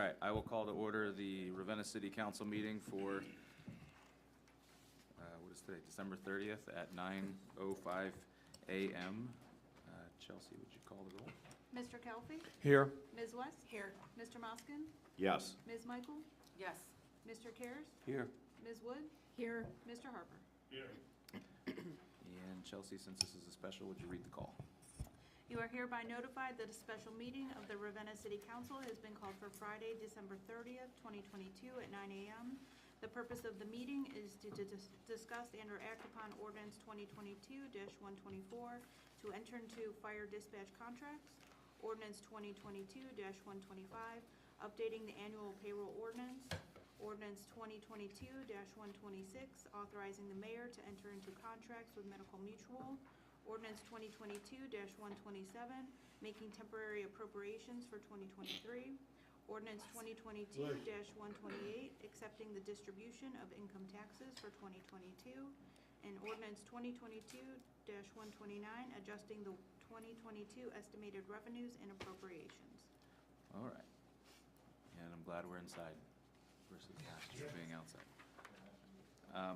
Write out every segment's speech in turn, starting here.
right, I will call to order the Ravenna City Council meeting for, what is today, December 30th at 9:05 a.m. Chelsea, would you call the roll? Mr. Kelfie? Here. Ms. West? Here. Mr. Moskin? Yes. Ms. Michael? Yes. Mr. Cares? Here. Ms. Wood? Here. Mr. Harper? And Chelsea, since this is a special, would you read the call? You are hereby notified that a special meeting of the Ravenna City Council has been called for Friday, December 30th, 2022 at 9 a.m. The purpose of the meeting is to discuss and/or act upon ordinance 2022-124 to enter into fire dispatch contracts, ordinance 2022-125, updating the annual payroll ordinance, ordinance 2022-126, authorizing the mayor to enter into contracts with Medical Mutual, ordinance 2022-127, making temporary appropriations for 2023, ordinance 2022-128, accepting the distribution of income taxes for 2022, and ordinance 2022-129, adjusting the 2022 estimated revenues and appropriations. All right. And I'm glad we're inside versus last year being outside.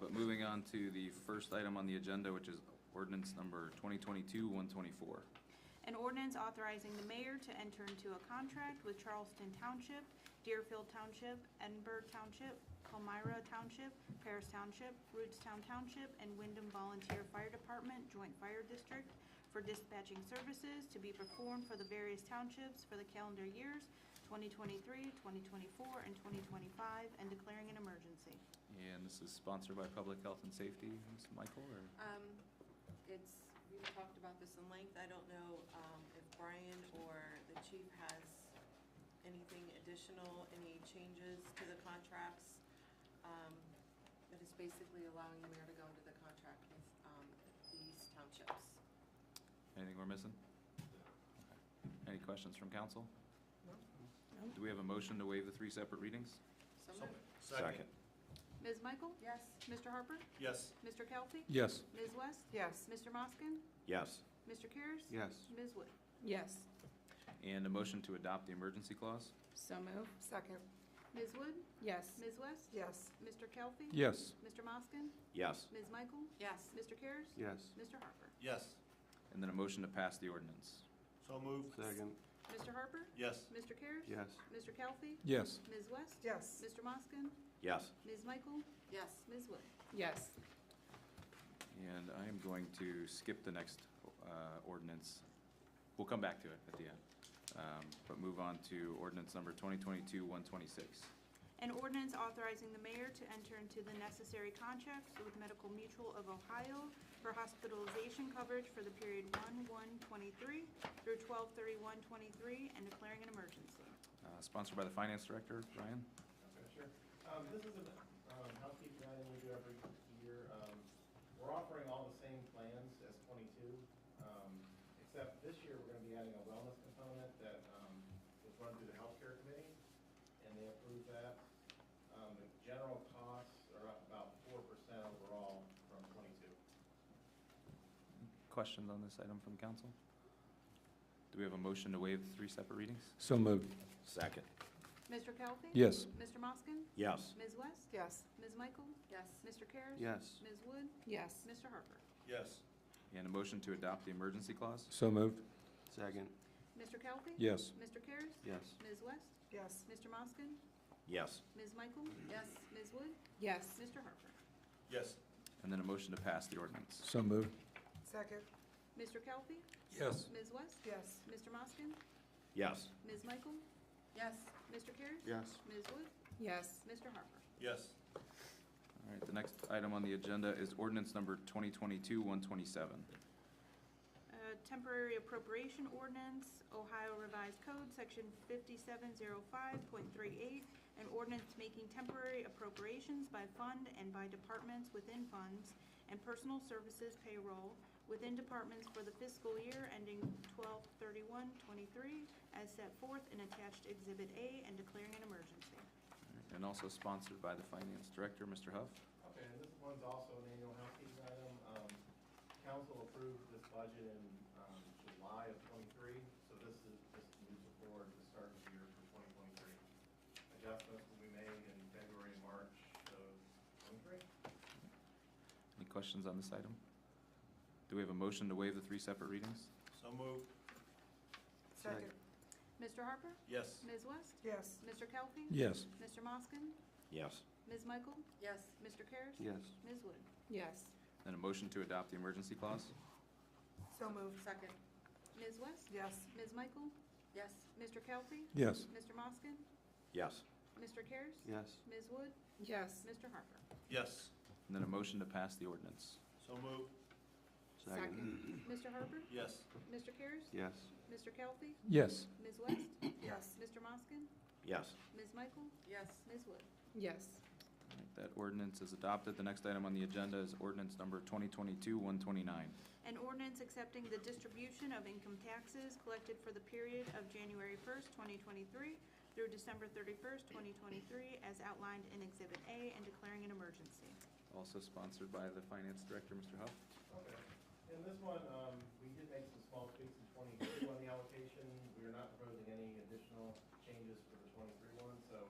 But moving on to the first item on the agenda, which is ordinance number 2022-124. An ordinance authorizing the mayor to enter into a contract with Charleston Township, Deerfield Township, Edinburgh Township, Palmyra Township, Paris Township, Rootstown Township, and Wyndham Volunteer Fire Department Joint Fire District for dispatching services to be performed for the various townships for the calendar years 2023, 2024, and 2025, and declaring an emergency. And this is sponsored by Public Health and Safety, Ms. Michael, or? We've talked about this in length. I don't know if Brian or the chief has anything additional, any changes to the contracts. It is basically allowing the mayor to go into the contract with these townships. Anything we're missing? Okay. Any questions from council? No. Do we have a motion to waive the three separate readings? So moved. Second. Ms. Michael? Yes. Mr. Harper? Yes. Mr. Kelfie? Yes. Ms. West? Yes. Mr. Moskin? Yes. Mr. Cares? Yes. Ms. Wood? Yes. And a motion to adopt the emergency clause? So moved. Second. Ms. Wood? Yes. Ms. West? Yes. Mr. Kelfie? Yes. Mr. Moskin? Yes. Ms. Michael? Yes. Mr. Cares? Yes. Mr. Harper? Yes. And then a motion to pass the ordinance? So moved. Second. Mr. Harper? Yes. Mr. Cares? Yes. Mr. Kelfie? Yes. Ms. West? Yes. Mr. Moskin? Yes. Ms. Michael? Yes. Ms. Wood? Yes. And I am going to skip the next ordinance. We'll come back to it at the end. But move on to ordinance number 2022-126. An ordinance authorizing the mayor to enter into the necessary contracts with Medical Mutual of Ohio for hospitalization coverage for the period 1/1/23 through 12/31/23 and declaring an emergency. Sponsored by the Finance Director, Ryan. Okay, sure. This is a housekeeping item we do every year. We're offering all the same plans as 22, except this year we're going to be adding a wellness component that was run through the healthcare committee, and they approved that. The general costs are up about 4% overall from 22. Questions on this item from council? Do we have a motion to waive the three separate readings? So moved. Second. Mr. Kelfie? Yes. Mr. Moskin? Yes. Ms. West? Yes. Ms. Michael? Yes. Mr. Cares? Yes. Ms. Wood? Yes. Mr. Harper? Yes. And a motion to adopt the emergency clause? So moved. Second. Mr. Kelfie? Yes. Mr. Cares? Yes. Ms. West? Yes. Mr. Moskin? Yes. Ms. Michael? Yes. Ms. Wood? Yes. Mr. Harper? Yes. And then a motion to pass the ordinance? So moved. Second. Mr. Kelfie? Yes. Ms. West? Yes. Mr. Moskin? Yes. Ms. Michael? Yes. Mr. Cares? Yes. Ms. Wood? Yes. Mr. Harper? Yes. All right, the next item on the agenda is ordinance number 2022-127. Temporary appropriation ordinance, Ohio Revised Code, section 5705.38, an ordinance making temporary appropriations by fund and by departments within funds and personal services payroll within departments for the fiscal year ending 12/31/23 as set forth in attached Exhibit A and declaring an emergency. And also sponsored by the Finance Director, Mr. Huff. Okay, and this one's also an annual housekeeping item. Council approved this budget in July of 23, so this moves it forward to the start of the year for 2023. adjustments will be made in February and March of '23. Any questions on this item? Do we have a motion to waive the three separate readings? So moved. Second. Mr. Harper? Yes. Ms. West? Yes. Mr. Kelly? Yes. Mr. Moskin? Yes. Ms. Michael? Yes. Mr. Karas? Yes. Ms. Wood? Yes. Then a motion to adopt the emergency clause? So moved. Second. Ms. West? Yes. Ms. Michael? Yes. Mr. Kelly? Yes. Mr. Moskin? Yes. Mr. Karas? Yes. Ms. Wood? Yes. Mr. Harper? Yes. And then a motion to pass the ordinance? So moved. Mr. Harper? Yes. Mr. Karas? Yes. Mr. Kelly? Yes. Ms. West? Yes. Mr. Moskin? Yes. Ms. Michael? Yes. Ms. Wood? Yes. All right, that ordinance is adopted. The next item on the agenda is ordinance number 2022-129. An ordinance accepting the distribution of income taxes collected for the period of January 1st, 2023 through December 31st, 2023, as outlined in Exhibit A, and declaring an emergency. Also sponsored by the Finance Director, Mr. Huff. Okay. In this one, we did make some small tweaks in '22 on the allocation. We are not proposing any additional changes for the '23 one, so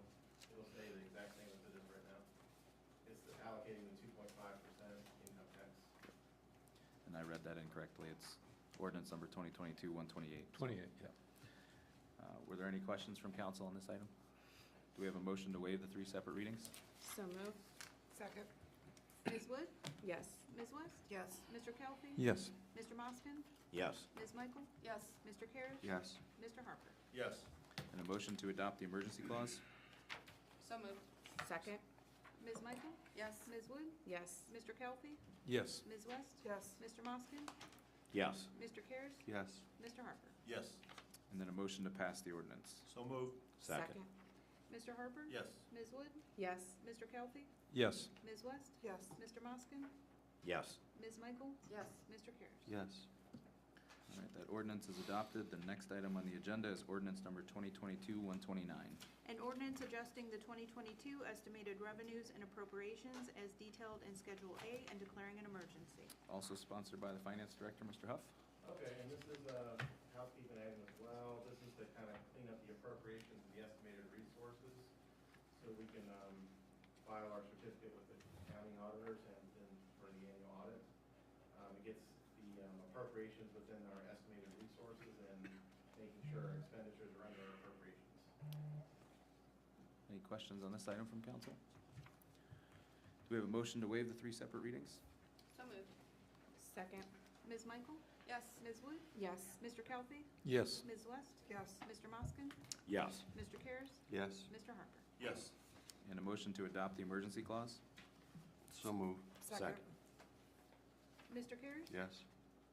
it'll stay the exact same as it is right now. It's allocating the 2.5% income tax. And I read that incorrectly. It's ordinance number 2022-128. 28, yeah. Were there any questions from council on this item? Do we have a motion to waive the three separate readings? So moved. Second. Ms. Wood? Yes. Ms. West? Yes. Mr. Kelly? Yes. Mr. Moskin? Yes. Ms. Michael? Yes. Mr. Karas? Yes. Mr. Harper? Yes. And a motion to adopt the emergency clause? So moved. Second. Ms. Michael? Yes. Ms. Wood? Yes. Mr. Kelly? Yes. Ms. West? Yes. Mr. Moskin? Yes. Mr. Karas? Yes. Mr. Harper? Yes. And then a motion to pass the ordinance? So moved. Second. Mr. Harper? Yes. Ms. Wood? Yes. Mr. Kelly? Yes. Ms. West? Yes. Mr. Moskin? Yes. Ms. Michael? Yes. Mr. Karas? Yes. All right, that ordinance is adopted. The next item on the agenda is ordinance number 2022-129. An ordinance adjusting the 2022 estimated revenues and appropriations as detailed in Schedule A and declaring an emergency. Also sponsored by the Finance Director, Mr. Huff. Okay, and this is a housekeeping item as well. This is to kind of clean up the appropriations and the estimated resources, so we can file our certificate with the accounting auditors and for the annual audit. It gets the appropriations within our estimated resources and making sure our expenditures are under our appropriations. Any questions on this item from council? Do we have a motion to waive the three separate readings? So moved. Second. Ms. Michael? Yes. Ms. Wood? Yes. Mr. Kelly? Yes. Ms. West? Yes. Mr. Moskin? Yes. Mr. Karas? Yes. Mr. Harper? Yes. And a motion to adopt the emergency clause? So moved. Second. Mr. Karas? Yes.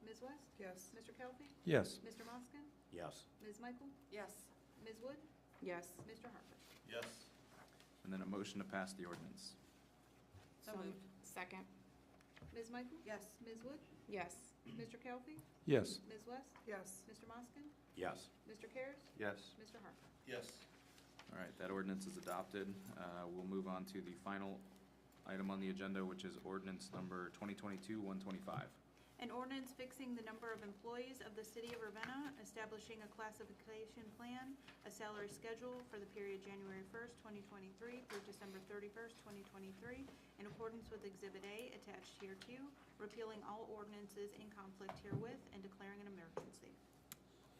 Ms. West? Yes. Mr. Kelly? Yes. Mr. Moskin? Yes. Ms. Michael? Yes. Ms. Wood? Yes. Mr. Harper? Yes. And then a motion to pass the ordinance? So moved. Second. Ms. Michael? Yes. Ms. Wood? Yes. Mr. Kelly? Yes. Ms. West? Yes. Mr. Moskin? Yes. Mr. Karas? Yes. Mr. Harper? Yes. All right, that ordinance is adopted. We'll move on to the final item on the agenda, which is ordinance number 2022-125. An ordinance fixing the number of employees of the city of Ravenna, establishing a classification plan, a salary schedule for the period January 1st, 2023 through December 31st, 2023, in accordance with Exhibit A attached hereto, repealing all ordinances in conflict herewith, and declaring an emergency.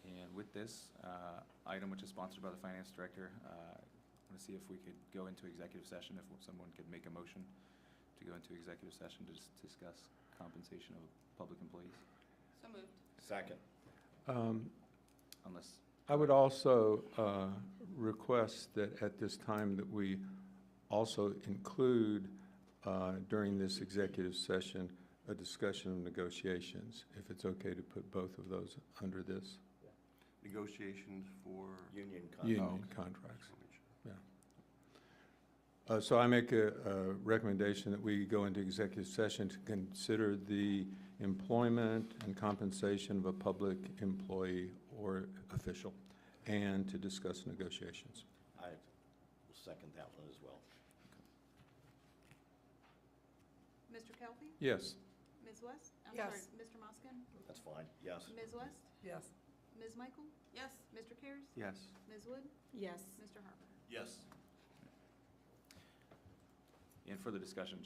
And with this item, which is sponsored by the Finance Director, I want to see if we could go into executive session, if someone could make a motion to go into executive session to discuss compensation of public employees, So moved. Second. unless, I would also request that at this time that we also include during this executive session a discussion of negotiations, if it's okay to put both of those under this. Negotiations for Union Union contracts, yeah. So I make a recommendation that we go into executive session to consider the employment and compensation of a public employee or official, and to discuss negotiations. I will second that one as well. Mr. Kelly? Yes. Ms. West? I'm Yes. sorry, Mr. Moskin? That's fine. Yes. Ms. West? Yes. Ms. Michael? Yes. Mr. Karas? Yes. Ms. Wood? Yes. Mr. Harper? Yes. In further discussion,